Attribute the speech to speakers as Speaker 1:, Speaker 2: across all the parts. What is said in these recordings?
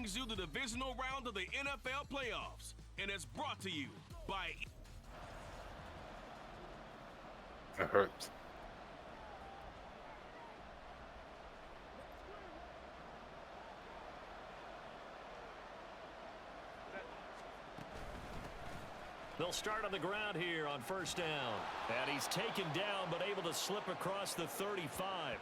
Speaker 1: brings you the divisional round of the NFL playoffs and is brought to you by...
Speaker 2: It hurts.
Speaker 3: They'll start on the ground here on first down. And he's taken down but able to slip across the 35.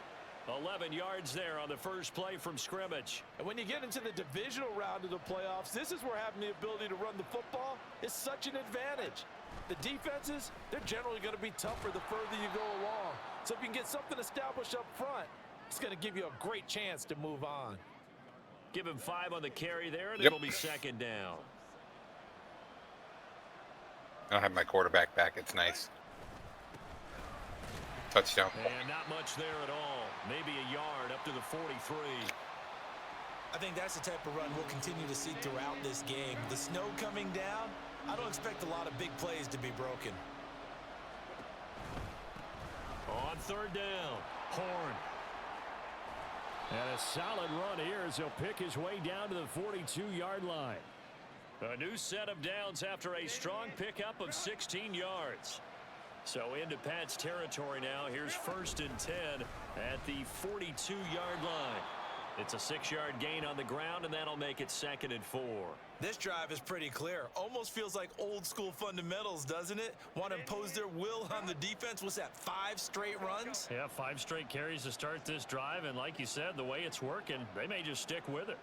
Speaker 3: 11 yards there on the first play from scrimmage.
Speaker 4: And when you get into the divisional round of the playoffs, this is where having the ability to run the football is such an advantage. The defenses, they're generally going to be tougher the further you go along. So if you can get something established up front, it's going to give you a great chance to move on.
Speaker 3: Give him 5 on the carry there, and
Speaker 2: Yep.
Speaker 3: it'll be second down.
Speaker 2: I'll have my quarterback back. It's nice. Touchdown.
Speaker 3: And not much there at all. Maybe a yard up to the 43.
Speaker 4: I think that's the type of run we'll continue to see throughout this game. The snow coming down, I don't expect a lot of big plays to be broken.
Speaker 3: On third down, Horn. And a solid run here as he'll pick his way down to the 42-yard line. A new set of downs after a strong pickup of 16 yards. So into Pat's territory now. Here's first and 10 at the 42-yard line. It's a 6-yard gain on the ground, and that'll make it second and 4.
Speaker 4: This drive is pretty clear. Almost feels like old school fundamentals, doesn't it? Want to impose their will on the defense. What's that, 5 straight runs?
Speaker 3: Yeah, 5 straight carries to start this drive, and like you said, the way it's working, they may just stick with it.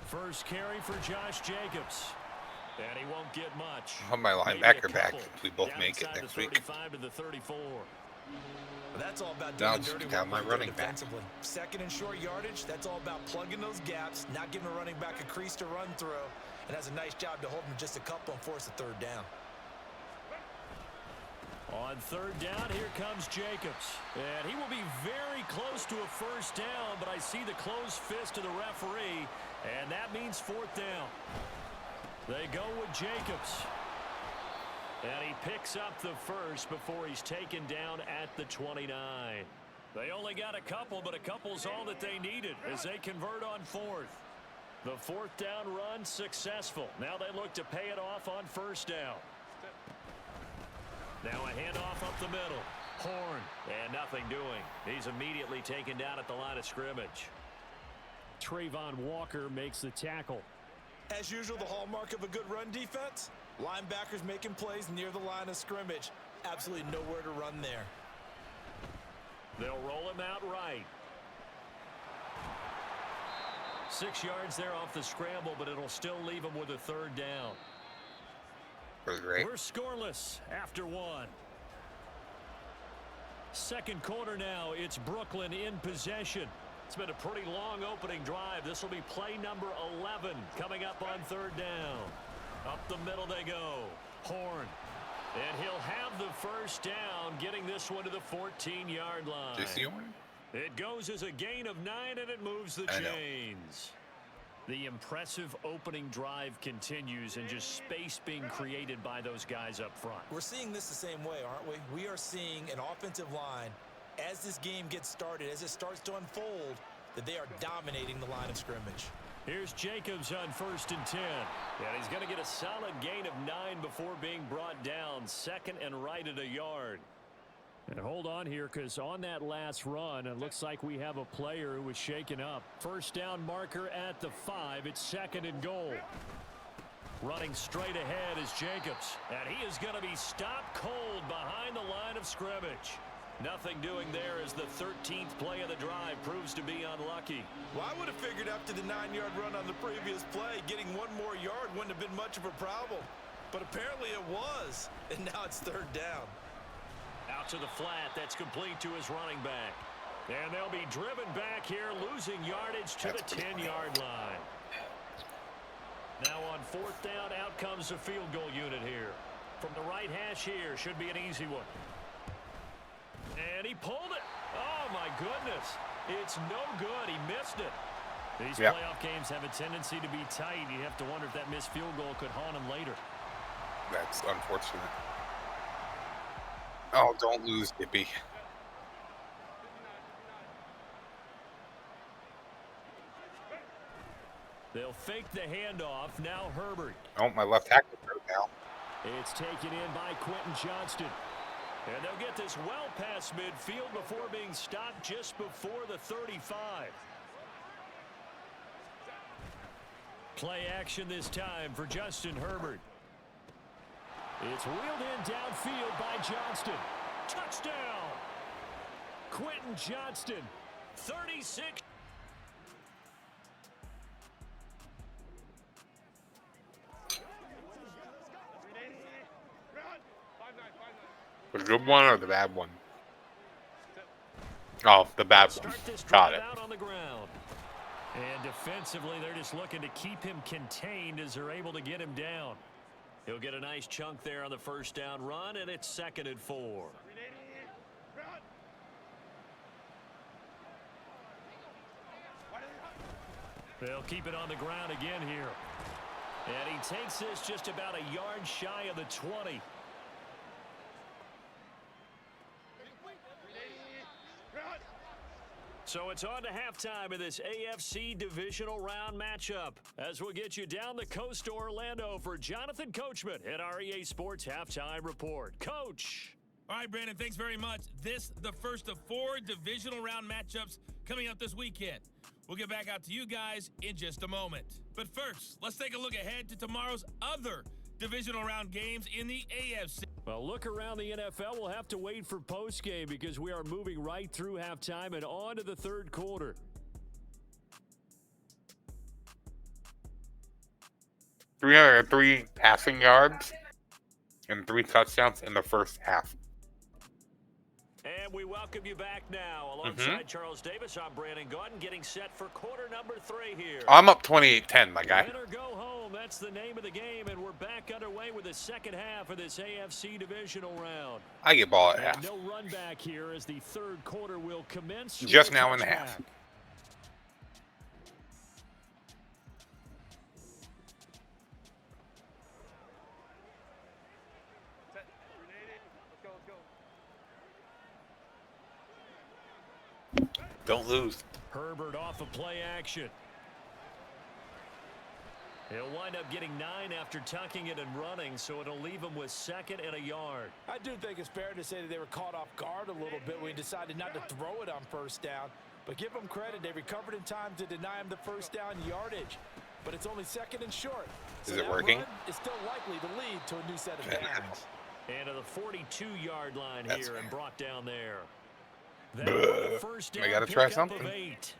Speaker 3: First carry for Josh Jacobs. And he won't get much.
Speaker 2: I'll have my linebacker back if we both make it next week.
Speaker 3: 35 to the 34.
Speaker 4: That's all about
Speaker 2: Now
Speaker 4: doing
Speaker 2: just
Speaker 4: dirty
Speaker 2: down
Speaker 4: work
Speaker 2: my running back.
Speaker 4: defensively. Second and short yardage, that's all about plugging those gaps, not giving a running back a crease to run through, and has a nice job to hold him just a couple and force a third down.
Speaker 3: On third down, here comes Jacobs. And he will be very close to a first down, but I see the closed fist of the referee, and that means fourth down. They go with Jacobs. And he picks up the first before he's taken down at the 29. They only got a couple, but a couple's all that they needed as they convert on fourth. The fourth down run successful. Now they look to pay it off on first down. Now a handoff up the middle. Horn, and nothing doing. He's immediately taken down at the line of scrimmage. Trayvon Walker makes the tackle.
Speaker 4: As usual, the hallmark of a good run defense, linebackers making plays near the line of scrimmage. Absolutely nowhere to run there.
Speaker 3: They'll roll him out right. 6 yards there off the scramble, but it'll still leave him with a third down.
Speaker 2: Great.
Speaker 3: We're scoreless after 1. Second quarter now. It's Brooklyn in possession. It's been a pretty long opening drive. This will be play number 11 coming up on third down. Up the middle they go. Horn. And he'll have the first down, getting this one to the 14-yard line.
Speaker 2: Did you see one?
Speaker 3: It goes as a gain of 9, and it moves the chains. The impressive opening drive continues, and just space being created by those guys up front.
Speaker 4: We're seeing this the same way, aren't we? We are seeing an offensive line, as this game gets started, as it starts to unfold, that they are dominating the line of scrimmage.
Speaker 3: Here's Jacobs on first and 10. And he's going to get a solid gain of 9 before being brought down. Second and right at a yard. And hold on here, because on that last run, it looks like we have a player who was shaken up. First down marker at the 5. It's second and goal. Running straight ahead is Jacobs. And he is going to be stopped cold behind the line of scrimmage. Nothing doing there as the 13th play of the drive proves to be unlucky.
Speaker 4: Well, I would have figured after the 9-yard run on the previous play, getting one more yard wouldn't have been much of a problem. But apparently it was, and now it's third down.
Speaker 3: Out to the flat, that's complete to his running back. And they'll be driven back here, losing yardage to the 10-yard line. Now on fourth down, out comes the field goal unit here. From the right hash here, should be an easy one. And he pulled it. Oh, my goodness. It's no good. He missed it. These playoff games have a tendency to be tight. You have to wonder if that missed field goal could haunt him later.
Speaker 2: That's unfortunate. Oh, don't lose, Dippy.
Speaker 3: They'll fake the handoff. Now Herbert.
Speaker 2: Oh, my left tackle hurt now.
Speaker 3: It's taken in by Quentin Johnston. And they'll get this well past midfield before being stopped just before the 35. Play action this time for Justin Herbert. It's wheeled in downfield by Johnston. Touchdown! Quentin Johnston, 36.
Speaker 2: The good one or the bad one? Oh, the bad one. Got it.
Speaker 3: Out on the ground. And defensively, they're just looking to keep him contained as they're able to get him down. He'll get a nice chunk there on the first down run, and it's 2nd and 4. They'll keep it on the ground again here. And he takes this just about a yard shy of the 20. So it's on to halftime of this AFC divisional round matchup as we'll get you down the coast to Orlando for Jonathan Coachman at our EA Sports Halftime Report. Coach.
Speaker 1: All right, Brandon, thanks very much. This, the first of 4 divisional round matchups coming up this weekend. We'll get back out to you guys in just a moment. But first, let's take a look ahead to tomorrow's other divisional round games in the AFC.
Speaker 3: Well, look around the NFL. We'll have to wait for postgame because we are moving right through halftime and on to the third quarter.
Speaker 2: $303 passing yards and 3 touchdowns in the first half.
Speaker 3: And we welcome you back now. Alongside Charles Davis, I'm Brandon Gaudin, getting set for quarter number 3 here.
Speaker 2: I'm up 28-10, my guy.
Speaker 3: Win or go home, that's the name of the game, and we're back underway with the second half of this AFC divisional round.
Speaker 2: I get ball at
Speaker 3: And
Speaker 2: half.
Speaker 3: no run back here as the third quarter will commence.
Speaker 2: Just now in the half. Don't lose.
Speaker 3: Herbert off of play action. He'll wind up getting 9 after tucking it and running, so it'll leave him with 2nd and a yard.
Speaker 4: I do think it's fair to say that they were caught off guard a little bit when he decided not to throw it on first down. But give them credit, they recovered in time to deny him the first down yardage. But it's only 2nd and short. So
Speaker 2: Is it working?
Speaker 4: It's still likely to lead to a new set of downs.
Speaker 3: And to the 42-yard line
Speaker 2: That's
Speaker 3: here
Speaker 2: fair.
Speaker 3: and brought down there. The first down
Speaker 2: I gotta try
Speaker 3: pickup
Speaker 2: something.
Speaker 3: of 8.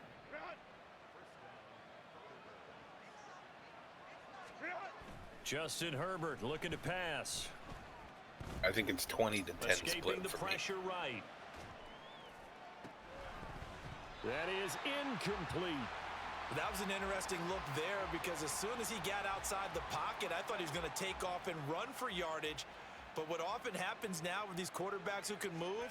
Speaker 3: Justin Herbert looking to pass.
Speaker 2: I think it's 20-10
Speaker 3: Escaping
Speaker 2: split
Speaker 3: the
Speaker 2: for me.
Speaker 3: pressure right. That is incomplete.
Speaker 4: That was an interesting look there because as soon as he got outside the pocket, I thought he was going to take off and run for yardage. But what often happens now with these quarterbacks who can move,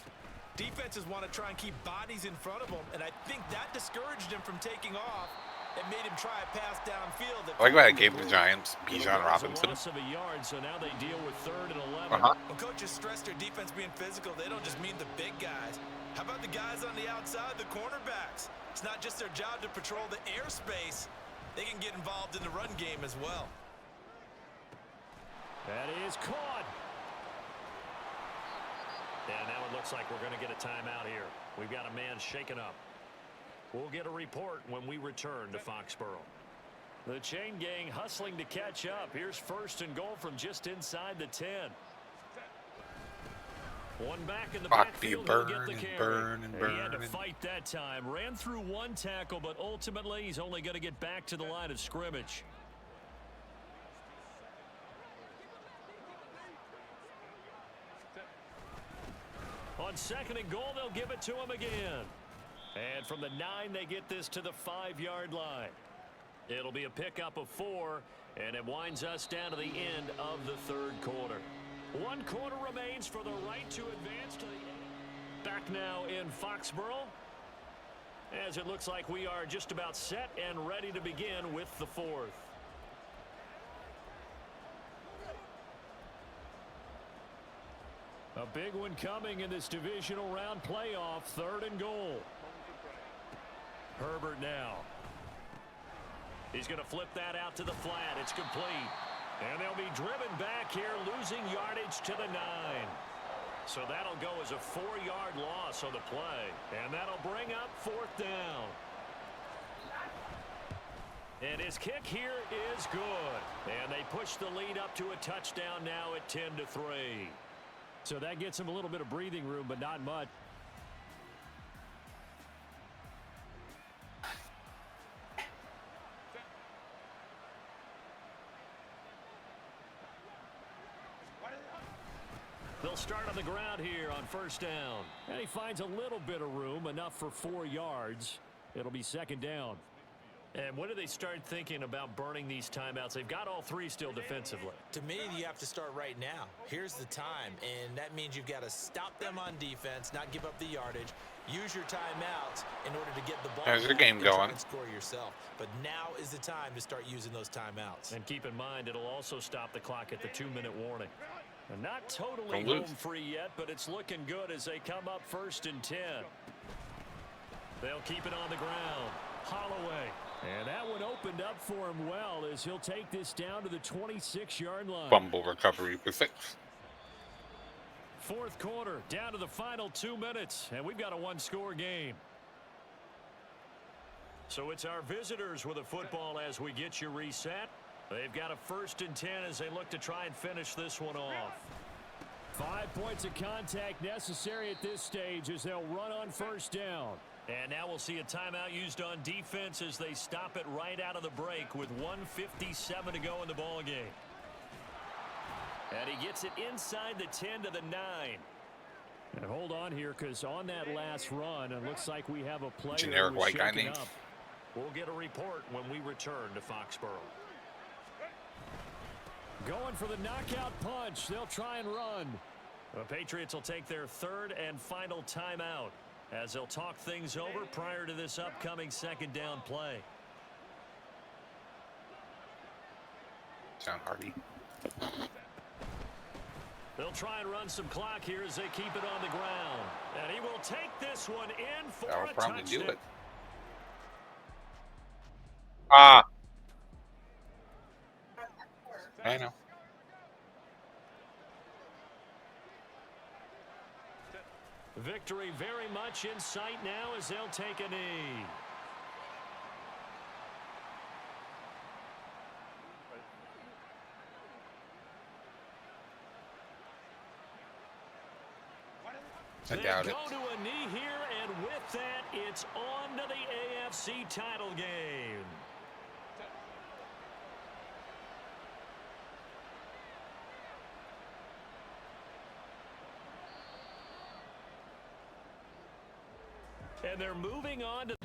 Speaker 4: defenses want to try and keep bodies in front of them, and I think that discouraged him from taking off and made him try a pass downfield.
Speaker 2: I like what I gave the Giants, Bijan Robinson.
Speaker 3: Loss of a yard, so now they deal with 3rd and 11.
Speaker 4: When coaches stress their defense being physical, they don't just mean the big guys. How about the guys on the outside, the cornerbacks? It's not just their job to patrol the airspace. They can get involved in the run game as well.
Speaker 3: That is caught. And now it looks like we're going to get a timeout here. We've got a man shaken up. We'll get a report when we return to Foxborough. The chain gang hustling to catch up. Here's 1st and goal from just inside the 10. One back in the backfield.
Speaker 2: Burn
Speaker 3: He'll get the
Speaker 2: and
Speaker 3: carry.
Speaker 2: burn and burn.
Speaker 3: He had to fight that time. Ran through 1 tackle, but ultimately he's only going to get back to the line of scrimmage. On 2nd and goal, they'll give it to him again. And from the 9, they get this to the 5-yard line. It'll be a pickup of 4, and it winds us down to the end of the 3rd quarter. 1 quarter remains for the right to advance to the back now in Foxborough, as it looks like we are just about set and ready to begin with the 4th. A big one coming in this divisional round playoff. 3rd and goal. Herbert now. He's going to flip that out to the flat. It's complete. And they'll be driven back here, losing yardage to the 9. So that'll go as a 4-yard loss on the play. And that'll bring up 4th down. And his kick here is good. And they push the lead up to a touchdown now at 10-3. So that gets him a little bit of breathing room, but not much. They'll start on the ground here on 1st down. And he finds a little bit of room, enough for 4 yards. It'll be 2nd down. And when do they start thinking about burning these timeouts? They've got all 3 still defensively.
Speaker 4: To me, you have to start right now. Here's the time, and that means you've got to stop them on defense, not give up the yardage, use your timeouts in order to get the ball.
Speaker 2: How's the game going?
Speaker 4: And score yourself. But now is the time to start using those timeouts.
Speaker 3: And keep in mind, it'll also stop the clock at the 2-minute warning. And not totally home free yet, but it's looking good as they come up 1st and 10. They'll keep it on the ground. Holloway. And that one opened up for him well as he'll take this down to the 26-yard line.
Speaker 2: Fumble recovery for 6.
Speaker 3: 4th quarter, down to the final 2 minutes, and we've got a 1-score game. So it's our visitors with a football as we get you reset. They've got a 1st and 10 as they look to try and finish this one off. 5 points of contact necessary at this stage as they'll run on 1st down. And now we'll see a timeout used on defense as they stop it right out of the break with 1:57 to go in the ball game. And he gets it inside the 10 to the 9. And hold on here, because on that last run, it looks like we have a player
Speaker 2: generic white guy name.
Speaker 3: We'll get a report when we return to Foxborough. Going for the knockout punch. They'll try and run. The Patriots will take their 3rd and final timeout as they'll talk things over prior to this upcoming 2nd down play.
Speaker 2: Sound hardy.
Speaker 3: They'll try and run some clock here as they keep it on the ground. And he will take this one in for
Speaker 2: That'll
Speaker 3: a
Speaker 2: probably
Speaker 3: touchdown.
Speaker 2: do it. I know.
Speaker 3: Victory very much in sight now as they'll take a knee.
Speaker 2: I doubt it.
Speaker 3: They go to a knee here, and with that, it's on to the AFC title game. And they're moving on to